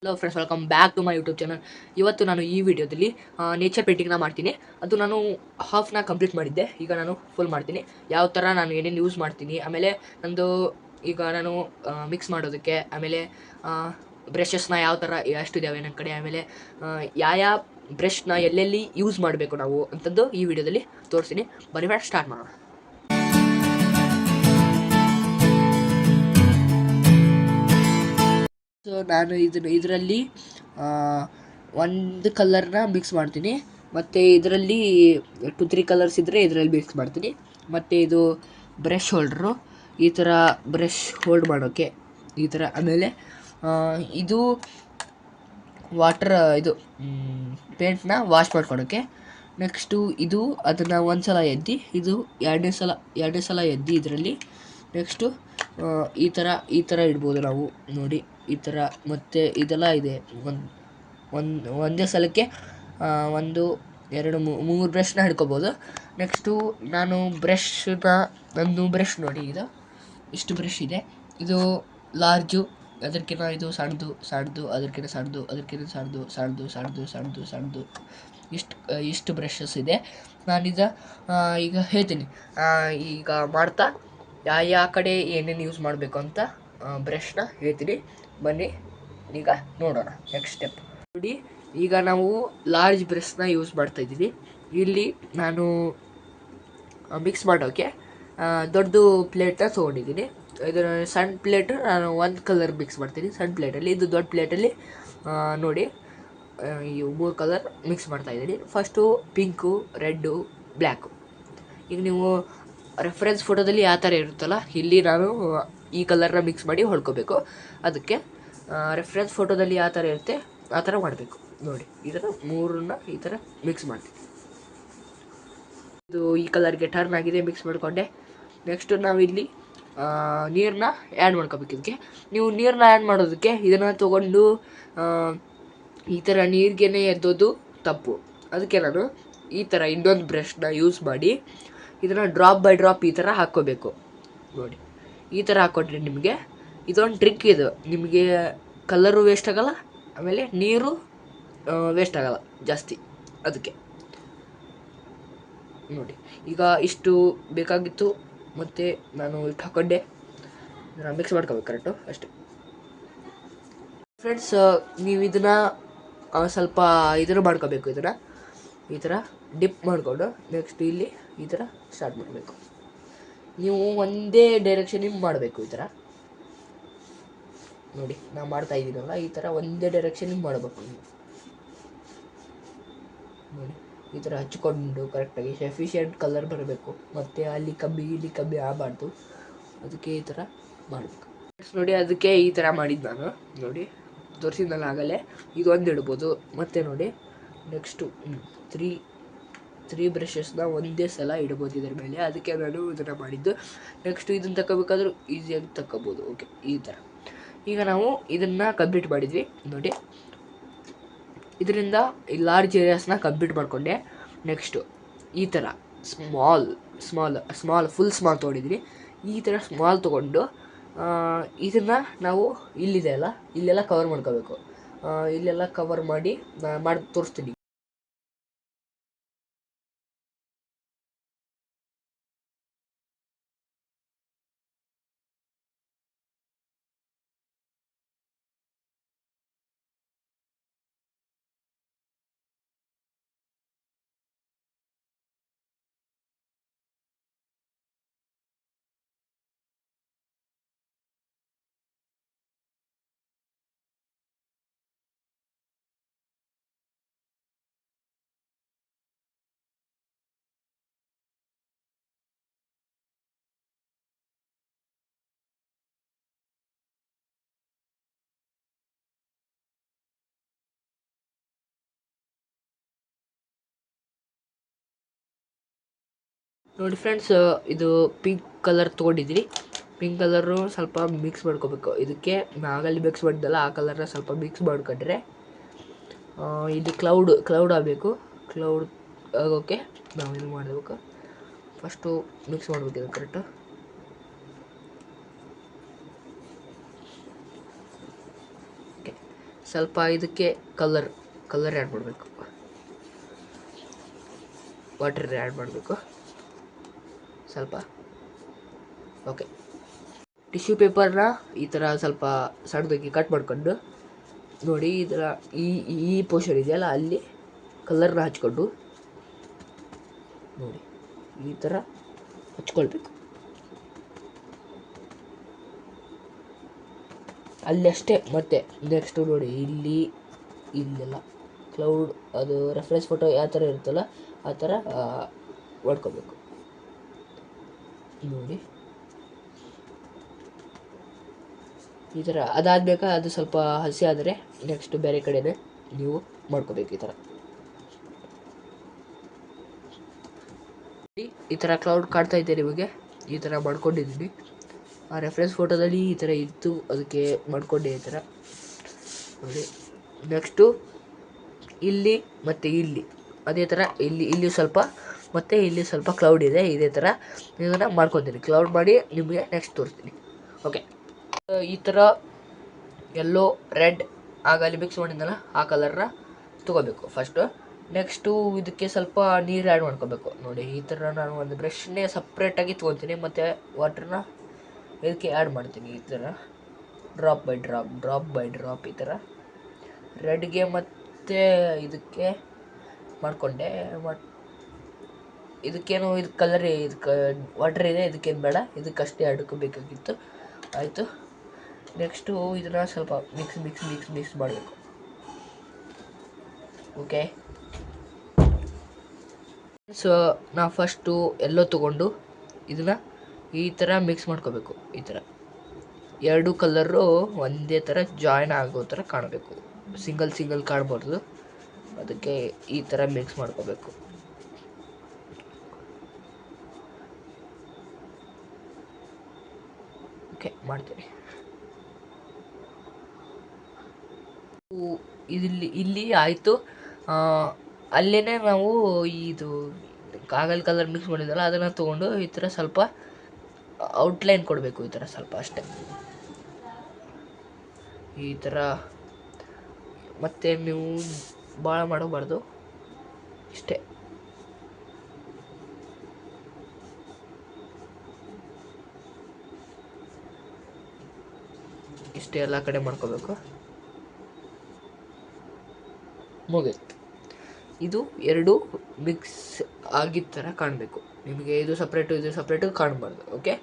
Hello friends, welcome back to my YouTube channel. ಇವತ್ತು ನಾನು ಈ ವಿಡಿಯೋದಲ್ಲಿ ನೇಚರ್ ಪೇಂಟಿಂಗ್ನ ಮಾಡ್ತೀನಿ. ಅದು ನಾನು ಹಾಫ್ನ ಕಂಪ್ಲೀಟ್ ಮಾಡಿದ್ದೆ. ಈಗ ನಾನು ಫುಲ್ ಮಾಡ್ತೀನಿ. ಯಾವ ಥರ ನಾನು ಏನೇನು ಯೂಸ್ ಮಾಡ್ತೀನಿ, ಆಮೇಲೆ ನಂದು ಈಗ ನಾನು ಮಿಕ್ಸ್ ಮಾಡೋದಕ್ಕೆ, ಆಮೇಲೆ ಬ್ರಷಸ್ನ ಯಾವ ಥರ ಎಷ್ಟಿದ್ದಾವೆ ನನ್ನ ಕಡೆ, ಆಮೇಲೆ ಯಾವ ಬ್ರಷ್ನ ಎಲ್ಲೆಲ್ಲಿ ಯೂಸ್ ಮಾಡಬೇಕು ನಾವು ಅಂತಂದು ಈ ವಿಡಿಯೋದಲ್ಲಿ ತೋರಿಸ್ತೀನಿ. ಬನ್ನಿ ಫ್ರೆಂಡ್ಸ್, ಸ್ಟಾರ್ಟ್ ಮಾಡೋಣ. ಸೊ ನಾನು ಇದರಲ್ಲಿ ಒಂದು ಕಲರ್ನ ಮಿಕ್ಸ್ ಮಾಡ್ತೀನಿ, ಮತ್ತು ಇದರಲ್ಲಿ 2-3 ಕಲರ್ಸ್ ಇದ್ದರೆ ಇದರಲ್ಲಿ ಮಿಕ್ಸ್ ಮಾಡ್ತೀನಿ. ಮತ್ತು ಇದು ಬ್ರಷ್ ಹೋಲ್ಡ್ರು, ಈ ಥರ ಬ್ರಷ್ ಹೋಲ್ಡ್ ಮಾಡೋಕ್ಕೆ ಈ ಥರ. ಆಮೇಲೆ ಇದು ವಾಟರ್, ಇದು ಪೇಂಟ್ನ ವಾಶ್ ಮಾಡ್ಕೊಳೋಕ್ಕೆ. ನೆಕ್ಸ್ಟು ಇದು ಅದನ್ನು ಒಂದು ಸಲ ಎದ್ದು, ಇದು ಎರಡನೇ ಸಲ ಎದ್ದು ಇದರಲ್ಲಿ. ನೆಕ್ಸ್ಟು ಈ ಥರ ಇಡ್ಬೋದು ನಾವು ನೋಡಿ, ಈ ಥರ. ಮತ್ತು ಇದೆಲ್ಲ ಇದೆ, ಒಂದೇ ಸಲಕ್ಕೆ 1 2 3 ಬ್ರಷ್ನ ಹಿಡ್ಕೊಬೋದು. ನೆಕ್ಸ್ಟು ನಾನು ನಂದು ಬ್ರಷ್ ನೋಡಿ, ಇಷ್ಟು ಬ್ರಷ್ ಇದೆ. ಇದು ಲಾರ್ಜು, ಅದಕ್ಕಿಂತ ಇದು ಸಣ್ಣದು, ಅದಕ್ಕಿಂತ ಸಣ್ಣದು, ಇಷ್ಟು ಬ್ರಷಸ್ ಇದೆ. ಈಗ ಹೇಳ್ತೀನಿ, ಈಗ ಮಾಡ್ತಾ ಯಾವ ಕಡೆ ಏನೇನು ಯೂಸ್ ಮಾಡಬೇಕು ಅಂತ ಬ್ರಷ್ನ ಹೇಳ್ತೀನಿ. ಬನ್ನಿ ಈಗ ನೋಡೋಣ ನೆಕ್ಸ್ಟ್ ಸ್ಟೆಪ್. ನೋಡಿ, ಈಗ ನಾವು ಲಾರ್ಜ್ ಬ್ರಷ್ನ ಯೂಸ್ ಮಾಡ್ತಾ ಇದ್ದೀವಿ. ಇಲ್ಲಿ ನಾನು ಮಿಕ್ಸ್ ಮಾಡೋಕ್ಕೆ ದೊಡ್ಡ ಪ್ಲೇಟ್ನ ತೊಗೊಂಡಿದ್ದೀನಿ. ಇದರ ಸಣ್ಣ ಪ್ಲೇಟು ನಾನು ಒಂದು ಕಲರ್ ಮಿಕ್ಸ್ ಮಾಡ್ತೀನಿ ಸಣ್ಣ ಪ್ಲೇಟಲ್ಲಿ. ಇದು ದೊಡ್ಡ ಪ್ಲೇಟಲ್ಲಿ ನೋಡಿ ಈ 3 ಕಲರ್ ಮಿಕ್ಸ್ ಮಾಡ್ತಾಯಿದ್ದೀನಿ. First pink, red, black. ಈಗ ನೀವು ರೆಫರೆನ್ಸ್ ಫೋಟೋದಲ್ಲಿ ಯಾವ ಥರ ಇರುತ್ತಲ್ಲ, ಇಲ್ಲಿ ನಾನು ಈ ಕಲರ್ನ ಮಿಕ್ಸ್ ಮಾಡಿ ಹೊಳ್ಕೋಬೇಕು. ಅದಕ್ಕೆ ರೆಫರೆನ್ಸ್ ಫೋಟೋದಲ್ಲಿ ಯಾವ ಥರ ಇರುತ್ತೆ ಆ ಥರ ಮಾಡಬೇಕು. ನೋಡಿ, ಈ ಥರ 3ನ್ನ ಈ ಥರ ಮಿಕ್ಸ್ ಮಾಡ್ತೀನಿ. ಇದು ಈ ಕಲರ್ಗೆ ಟರ್ನ್ ಆಗಿದೆ, ಮಿಕ್ಸ್ ಮಾಡಿಕೊಂಡೆ. ನೆಕ್ಸ್ಟು ನಾವಿಲ್ಲಿ ನೀರನ್ನ ಆ್ಯಡ್ ಮಾಡ್ಕೋಬೇಕು. ಇದಕ್ಕೆ ನೀವು ನೀರನ್ನ ಆ್ಯಡ್ ಮಾಡೋದಕ್ಕೆ ಇದನ್ನು ತೊಗೊಂಡು ಈ ಥರ ನೀರಿಗೇ ಎದ್ದೋದು ತಪ್ಪು. ಅದಕ್ಕೆ ನಾನು ಈ ಥರ ಇನ್ನೊಂದು ಬ್ರಷ್ನ ಯೂಸ್ ಮಾಡಿ ಇದನ್ನು ಡ್ರಾಪ್ ಬೈ ಡ್ರಾಪ್ ಈ ಥರ ಹಾಕ್ಕೋಬೇಕು. ನೋಡಿ, ಈ ಥರ ಹಾಕ್ಕೊಟ್ರೆ ನಿಮಗೆ ಇದೊಂದು ಟ್ರಿಕ್. ಇದು ನಿಮಗೆ ಕಲರು ವೇಸ್ಟ್ ಆಗೋಲ್ಲ, ಆಮೇಲೆ ನೀರು ವೇಸ್ಟ್ ಆಗೋಲ್ಲ ಜಾಸ್ತಿ. ಅದಕ್ಕೆ ನೋಡಿ, ಈಗ ಇಷ್ಟು ಬೇಕಾಗಿತ್ತು, ಮತ್ತು ನಾನು ಇಟ್ಟು ಹಾಕ್ಕೊಂಡೆ. ಮಿಕ್ಸ್ ಮಾಡ್ಕೋಬೇಕು ಕರೆಕ್ಟು, ಅಷ್ಟೇ ಫ್ರೆಂಡ್ಸ್. ನೀವು ಇದನ್ನು ಸ್ವಲ್ಪ ಇದನ್ನು ಮಾಡ್ಕೋಬೇಕು. ಇದನ್ನು ಈ ಥರ ಡಿಪ್ ಮಾಡಿಕೊಂಡು ನೆಕ್ಸ್ಟ್ ಇಲ್ಲಿ ಈ ಥರ ಸ್ಟಾರ್ಟ್ ಮಾಡಬೇಕು. ನೀವು ಒಂದೇ ಡೈರೆಕ್ಷನಿಗೆ ಮಾಡಬೇಕು. ಈ ಥರ ನೋಡಿ, ನಾನು ಮಾಡ್ತಾ ಇದ್ದೀನಲ್ಲ, ಈ ಥರ ಒಂದೇ ಡೈರೆಕ್ಷನಿಗೆ ಮಾಡಬೇಕು ನೀವು. ನೋಡಿ, ಈ ಥರ ಹಚ್ಕೊಂಡು ಕರೆಕ್ಟಾಗಿ ಎಫಿಷಿಯೆಂಟ್ ಕಲರ್ ಬರಬೇಕು. ಮತ್ತು ಅಲ್ಲಿ ಕಮ್ಮಿ ಆಗಬಾರ್ದು. ಅದಕ್ಕೆ ಈ ಥರ ಮಾಡಬೇಕು. ನೋಡಿ, ಅದಕ್ಕೆ ಈ ಥರ ಮಾಡಿದ್ದು ನಾನು. ನೋಡಿ, ತೋರಿಸಿದ್ನಲ್ಲ ಆಗಲೇ, ಇದೊಂದು ಇಡ್ಬೋದು. ಮತ್ತು ನೋಡಿ, ನೆಕ್ಸ್ಟು 3 ಬ್ರಷಸ್ನ ಒಂದೇ ಸಲ ಇಡ್ಬೋದು ಇದರ ಮೇಲೆ. ಅದಕ್ಕೆ ನಾನು ಇದನ್ನು ಮಾಡಿದ್ದು. ನೆಕ್ಸ್ಟು ಇದನ್ನು ತಗೋಬೇಕಾದ್ರೂ ಈಸಿಯಾಗಿ ತಗೋಬೋದು. ಓಕೆ, ಈ ಥರ. ಈಗ ನಾವು ಇದನ್ನು ಕಂಪ್ಲೀಟ್ ಮಾಡಿದ್ವಿ ನೋಡಿ. ಇದರಿಂದ ಈ ಲಾರ್ಜ್ ಏರಿಯಾಸ್ನ ಕಂಪ್ಲೀಟ್ ಮಾಡಿಕೊಂಡೆ. ನೆಕ್ಸ್ಟು ಈ ಥರ ಫುಲ್ ಸ್ಮಾಲ್ ತೊಗೊಂಡಿದ್ವಿ. ಈ ಥರ ಸ್ಮಾಲ್ ತೊಗೊಂಡು ಇದನ್ನು ನಾವು ಇಲ್ಲೆಲ್ಲ ಕವರ್ ಮಾಡ್ಕೋಬೇಕು. ಇಲ್ಲೆಲ್ಲ ಕವರ್ ಮಾಡಿ ತೋರಿಸ್ತೀನಿ. ನೋಡಿ ಫ್ರೆಂಡ್ಸ್, ಇದು ಪಿಂಕ್ ಕಲರ್ ತೊಗೊಂಡಿದ್ದೀನಿ. ಪಿಂಕ್ ಕಲರು ಸ್ವಲ್ಪ ಮಿಕ್ಸ್ ಮಾಡ್ಕೋಬೇಕು. ಇದಕ್ಕೆ ನಾಗಲ್ಲಿ ಮಿಕ್ಸ್ ಮಾಡಿದ್ದಲ್ಲ, ಆ ಕಲರ್ನ ಸ್ವಲ್ಪ ಮಿಕ್ಸ್ ಮಾಡ್ಕೊಂಡ್ರೆ ಇದು ಕ್ಲೌಡ್ ಆಗಬೇಕು. ಕ್ಲೌಡ್ ಆಗೋಕ್ಕೆ ನಾವು ಇದು ಮಾಡಬೇಕು. ಫಸ್ಟು ಮಿಕ್ಸ್ ಮಾಡಬೇಕಿದೆ ಕರೆಕ್ಟು. ಓಕೆ, ಸ್ವಲ್ಪ ಇದಕ್ಕೆ ಕಲರ್ ಆ್ಯಡ್ ಮಾಡಬೇಕು, ವಾಟರ್ ಆ್ಯಡ್ ಮಾಡಬೇಕು ಸ್ವಲ್ಪ. ಓಕೆ, ಟಿಶ್ಯೂ ಪೇಪರ್ನ ಈ ಥರ ಸ್ವಲ್ಪ ಸಣ್ಣದಾಗಿ ಕಟ್ ಮಾಡ್ಕೊಂಡು ನೋಡಿ, ಈ ಥರ ಈ ಪೋರ್ಷನ್ ಇದೆಯಲ್ಲ ಅಲ್ಲಿ ಕಲರ್ನ ಹಚ್ಕೊಂಡು ನೋಡಿ ಈ ಥರ ಹಚ್ಕೊಳ್ಬೇಕು. ಅಲ್ಲಿ ಅಷ್ಟೇ. ಮತ್ತೆ ನೆಕ್ಸ್ಟು ನೋಡಿ ಇಲ್ಲೆಲ್ಲ ಕ್ಲೌಡ್ ಅದು ರೆಫರೆನ್ಸ್ ಫೋಟೋ ಯಾವ ಥರ ಇರುತ್ತಲ್ಲ ಆ ಥರ ಮಾಡ್ಕೋಬೇಕು ನೋಡಿ ಈ ಥರ. ಅದಾದ್ಬೇಕಾ ಅದು ಸ್ವಲ್ಪ ಹಸಿ ಆದರೆ ನೆಕ್ಸ್ಟ್ ಬೇರೆ ಕಡೆನೇ ನೀವು ಮಾಡ್ಕೋಬೇಕು ಈ ಥರ. ಈ ಥರ ಕ್ಲೌಡ್ ಕಾಡ್ತಾ ಇದೆ ನಿಮಗೆ, ಈ ಥರ ಮಾಡ್ಕೊಂಡಿದ್ದೀನಿ. ಆ ರೆಫರೆನ್ಸ್ ಫೋಟೋದಲ್ಲಿ ಈ ಥರ ಇತ್ತು, ಅದಕ್ಕೆ ಮಾಡಿಕೊಂಡೆ ಈ ಥರ ನೋಡಿ. ನೆಕ್ಸ್ಟು ಇಲ್ಲಿ ಮತ್ತು ಇಲ್ಲಿ ಅದೇ ಥರ ಇಲ್ಲಿ ಸ್ವಲ್ಪ ಮತ್ತು ಇಲ್ಲಿ ಸ್ವಲ್ಪ ಕ್ಲೌಡ್ ಇದೆ, ಇದೇ ಥರ ಇದನ್ನು ಮಾಡ್ಕೊತೀನಿ. ಕ್ಲೌಡ್ ಮಾಡಿ ನಿಮಗೆ ನೆಕ್ಸ್ಟ್ ತೋರಿಸ್ತೀನಿ. ಓಕೆ, ಈ ಥರ ಯೆಲ್ಲೋ ರೆಡ್ ಆಗ ಅಲ್ಲಿ ಮಿಕ್ಸ್ ಮಾಡಿದ್ನಲ್ಲ ಆ ಕಲರ್ನ ತೊಗೋಬೇಕು ಫಸ್ಟು. ನೆಕ್ಸ್ಟು ಇದಕ್ಕೆ ಸ್ವಲ್ಪ ನೀರು ಆ್ಯಡ್ ಮಾಡ್ಕೋಬೇಕು ನೋಡಿ. ಈ ಥರ ನಾನು ಒಂದು ಬ್ರಷ್ನೇ ಸಪ್ರೇಟಾಗಿ ತೊಗೊತೀನಿ ಮತ್ತು ವಾಟ್ರನ್ನ ಇದಕ್ಕೆ ಆ್ಯಡ್ ಮಾಡ್ತೀನಿ ಈ ಥರ ಡ್ರಾಪ್ ಬೈ ಡ್ರಾಪ್ ಈ ಥರ ರೆಡ್ಗೆ ಮತ್ತು ಇದಕ್ಕೆ ಮಾಡಿಕೊಂಡೆ. ಇದಕ್ಕೇನು ಇದು ಕಲರ್ ಇದಕ್ಕೆ ವಾಟರ್ ಇದೆ, ಇದಕ್ಕೇನು ಬೇಡ, ಇದಕ್ಕಷ್ಟೇ ಬೇಕಾಗಿತ್ತು. ಆಯಿತು, ನೆಕ್ಸ್ಟು ಇದನ್ನು ಸ್ವಲ್ಪ ಮಿಕ್ಸ್ ಮಾಡಬೇಕು. ಓಕೆ, ಸೊ ನಾವು ಫಸ್ಟು ಎಲ್ಲೋ ತೊಗೊಂಡು ಇದನ್ನು ಈ ಥರ ಮಿಕ್ಸ್ ಮಾಡ್ಕೋಬೇಕು. ಈ ಥರ ಎರಡು ಕಲರು ಒಂದೇ ಥರ ಜಾಯ್ನ್ ಆಗೋ ಥರ ಕಾಣಬೇಕು, ಸಿಂಗಲ್ ಕಾಣಬಾರ್ದು. ಅದಕ್ಕೆ ಈ ಥರ ಮಿಕ್ಸ್ ಮಾಡ್ಕೋಬೇಕು. ಓಕೆ, ಮಾಡ್ತೀನಿ. ಇಲ್ಲಿ ಆಯಿತು. ಅಲ್ಲೇ ನಾವು ಇದು ಕಾಗಲ್ ಕಲರ್ ಮಿಕ್ಸ್ ಮಾಡಿದ್ವಲ್ಲ ಅದನ್ನು ತೊಗೊಂಡು ಈ ಥರ ಸ್ವಲ್ಪ ಔಟ್ಲೈನ್ ಕೊಡಬೇಕು. ಈ ಥರ ಸ್ವಲ್ಪ ಅಷ್ಟೇ, ಈ ಥರ. ಮತ್ತೆ ನೀವು ಭಾಳ ಮಾಡಬಾರ್ದು, ಇಷ್ಟೇ. ಇಷ್ಟೇ ಎಲ್ಲ ಕಡೆ ಮಾಡ್ಕೋಬೇಕು. ಮುಗಿತು. ಇದು ಎರಡು ಮಿಕ್ಸ್ ಆಗಿದ್ದ ಥರ ಕಾಣಬೇಕು ನಿಮಗೆ. ಇದು ಸಪ್ರೇಟು ಕಾಣಬಾರ್ದು. ಓಕೆ,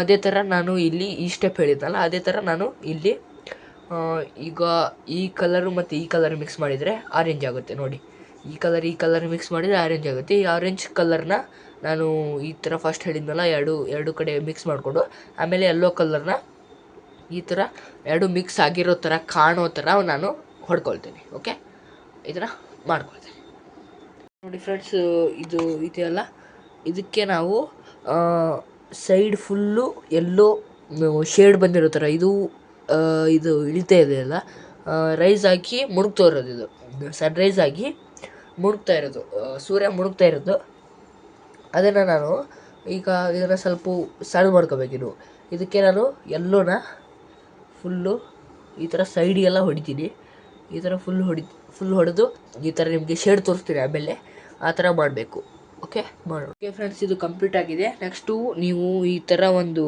ಅದೇ ಥರ ನಾನು ಇಲ್ಲಿ ಈ ಸ್ಟೆಪ್ ಹೇಳಿದ್ನಲ್ಲ ಅದೇ ಥರ ನಾನು ಇಲ್ಲಿ ಈಗ ಈ ಕಲರು ಮತ್ತು ಈ ಕಲರ್ ಮಿಕ್ಸ್ ಮಾಡಿದರೆ ಆರೆಂಜ್ ಆಗುತ್ತೆ ನೋಡಿ. ಈ ಕಲರ್ ಮಿಕ್ಸ್ ಮಾಡಿದರೆ ಆರೆಂಜ್ ಆಗುತ್ತೆ. ಈ ಆರೆಂಜ್ ಕಲರ್ನ ನಾನು ಈ ಥರ ಫಸ್ಟ್ ಹೇಳಿದ್ನಲ್ಲ ಎರಡು ಕಡೆ ಮಿಕ್ಸ್ ಮಾಡಿಕೊಂಡು ಆಮೇಲೆ ಯೆಲ್ಲೋ ಕಲರ್ನ ಈ ಥರ ಎರಡು ಮಿಕ್ಸ್ ಆಗಿರೋ ಥರ ಕಾಣೋ ಥರ ನಾನು ಹೊಡ್ಕೊಳ್ತೀನಿ. ಓಕೆ, ಈ ಥರ ಮಾಡ್ಕೊಳ್ತೀನಿ ನೋಡಿ ಫ್ರೆಂಡ್ಸ್. ಇದು ಇದೆಯಲ್ಲ, ಇದಕ್ಕೆ ನಾವು ಸೈಡ್ ಫುಲ್ಲು ಎಲ್ಲೋ ಶೇಡ್ ಬಂದಿರೋ ಥರ ಇದು ಇಳಿತಾ ಇದೆಯಲ್ಲ, ರೈಸ್ ಆಗಿ ಮುಳುಗ್ತಾ ಇರೋದು. ಇದು ಸನ್ರೈಸ್ ಆಗಿ ಮುಳುಗ್ತಾ ಇರೋದು, ಸೂರ್ಯ ಮುಳುಗ್ತಾ ಇರೋದು. ಅದನ್ನು ನಾನು ಈಗ ಇದನ್ನು ಸ್ವಲ್ಪ ಸಣ್ಣ ಮಾಡ್ಕೋಬೇಕಿನ್ನು. ಇದಕ್ಕೆ ನಾನು ಎಲ್ಲೋನ ಫುಲ್ಲು ಈ ಥರ ಸೈಡಿಗೆಲ್ಲ ಹೊಡಿತೀನಿ. ಈ ಥರ ಫುಲ್ ಹೊಡೆದು ಈ ಥರ ನಿಮಗೆ ಶೇಡ್ ತೋರಿಸ್ತೀನಿ ಆಮೇಲೆ. ಆ ಥರ ಮಾಡಬೇಕು. ಓಕೆ, ಮಾಡೋಣ. ಓಕೆ ಫ್ರೆಂಡ್ಸ್, ಇದು ಕಂಪ್ಲೀಟ್ ಆಗಿದೆ. ನೆಕ್ಸ್ಟು ನೀವು ಈ ಥರ ಒಂದು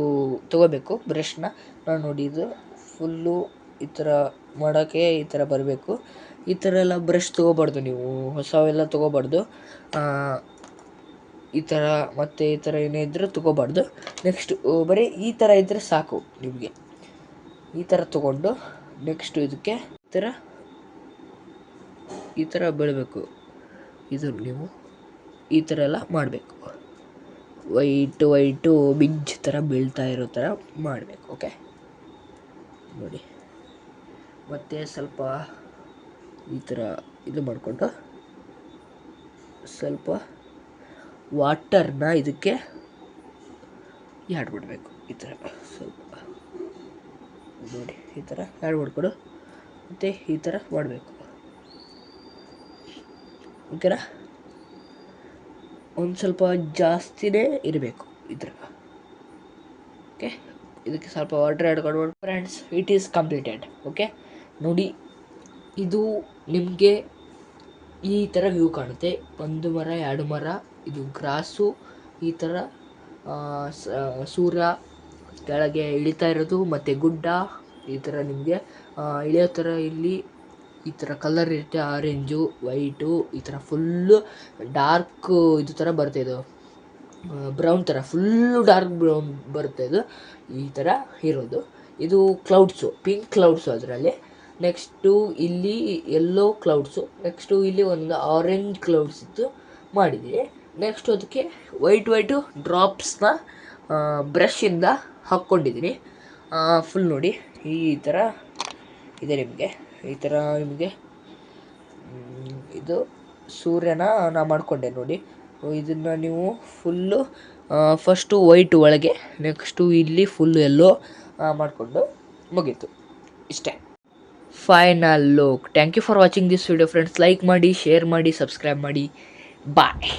ತೊಗೋಬೇಕು ಬ್ರಷ್ನ. ನಾನು ನೋಡಿ ಇದು ಫುಲ್ಲು ಈ ಥರ ಮಾಡೋಕ್ಕೆ ಈ ಥರ ಬರಬೇಕು. ಈ ಥರ ಎಲ್ಲ ಬ್ರಷ್ ತೊಗೋಬಾರ್ದು ನೀವು, ಹೊಸವೆಲ್ಲ ತೊಗೋಬಾರ್ದು. ಈ ಥರ ಮತ್ತು ಈ ಥರ ಏನೇ ಇದ್ದರೂ ತೊಗೋಬಾರ್ದು. ನೆಕ್ಸ್ಟ್ ಬರೀ ಈ ಥರ ಇದ್ದರೆ ಸಾಕು ನಿಮಗೆ. ಈ ಥರ ತೊಗೊಂಡು ನೆಕ್ಸ್ಟು ಇದಕ್ಕೆ ಈ ಥರ ಬೀಳಬೇಕು. ಇದು ನೀವು ಈ ಥರ ಎಲ್ಲ ಮಾಡಬೇಕು. ವೈಟು ಮಿಂಚ್ ಥರ ಬೀಳ್ತಾ ಇರೋ ಥರ ಮಾಡಬೇಕು. ಓಕೆ, ನೋಡಿ. ಮತ್ತು ಸ್ವಲ್ಪ ಈ ಥರ ಇದು ಮಾಡಿಕೊಂಡು ಸ್ವಲ್ಪ ವಾಟರ್ನ ಇದಕ್ಕೆ ಆ್ಯಡ್ ಮಾಡಬೇಕು. ಈ ಥರ ಸ್ವಲ್ಪ ನೋಡಿ, ಈ ಥರ ಆ್ಯಡ್ ಮಾಡಿಕೊಡು ಮತ್ತು ಈ ಥರ ಮಾಡಬೇಕು. ಓಕೆನಾ? ಒಂದು ಸ್ವಲ್ಪ ಜಾಸ್ತಿನೇ ಇರಬೇಕು ಈ ಥರ. ಓಕೆ, ಇದಕ್ಕೆ ಸ್ವಲ್ಪ ವಾಟರ್ ಆ್ಯಡ್ ಮಾಡ್ಬೋದು friends. It is completed. Okay, ನೋಡಿ ಇದು ನಿಮಗೆ ಈ ಥರ ವ್ಯೂ ಕಾಣುತ್ತೆ. ಒಂದು ಮರ, ಎರಡು ಮರ, ಇದು ಗ್ರಾಸು, ಈ ಥರ ಸೂರ್ಯ ಕೆಳಗೆ ಇಳಿತಾ ಇರೋದು, ಮತ್ತು ಗುಡ್ಡ ಈ ಥರ ನಿಮಗೆ ಇಳಿಯೋ ಥರ ಇಲ್ಲಿ ಈ ಥರ ಕಲರ್ ಇರುತ್ತೆ. ಆರೆಂಜು, ವೈಟು, ಈ ಥರ ಫುಲ್ಲು ಡಾರ್ಕ್ ಇದು ಥರ ಬರುತ್ತೆ. ಇದು ಬ್ರೌನ್ ಥರ ಫುಲ್ಲು ಡಾರ್ಕ್ ಬ್ರೌನ್ ಬರುತ್ತೆ. ಇದು ಈ ಥರ ಇರೋದು. ಇದು ಕ್ಲೌಡ್ಸು, ಪಿಂಕ್ ಕ್ಲೌಡ್ಸು ಅದರಲ್ಲಿ. ನೆಕ್ಸ್ಟು ಇಲ್ಲಿ ಯೆಲ್ಲೋ ಕ್ಲೌಡ್ಸು, ನೆಕ್ಸ್ಟು ಇಲ್ಲಿ ಒಂದು ಆರೆಂಜ್ ಕ್ಲೌಡ್ಸ್ ಇತ್ತು ಮಾಡಿದ್ದೀನಿ. ನೆಕ್ಸ್ಟು ಅದಕ್ಕೆ ವೈಟು ಡ್ರಾಪ್ಸ್ನ ಬ್ರಷಿಂದ ಹಾಕ್ಕೊಂಡಿದ್ದೀನಿ. ಫುಲ್ ನೋಡಿ ಈ ಥರ ಇದೆ ನಿಮಗೆ. ಈ ಥರ ನಿಮಗೆ ಇದು ಸೂರ್ಯನ ನಾ ಮಾಡಿಕೊಂಡೆ ನೋಡಿ. ಇದನ್ನು ನೀವು ಫುಲ್ಲು ಫಸ್ಟು ವೈಟ್ ಒಳಗೆ, ನೆಕ್ಸ್ಟು ಇಲ್ಲಿ ಫುಲ್ಲು ಎಲ್ಲೋ ಮಾಡಿಕೊಂಡು ಮುಗೀತು. ಇಷ್ಟೇ final look. Thank you for watching this video friends. Like ಮಾಡಿ, ಶೇರ್ ಮಾಡಿ, ಸಬ್ಸ್ಕ್ರೈಬ್ ಮಾಡಿ. ಬಾಯ್.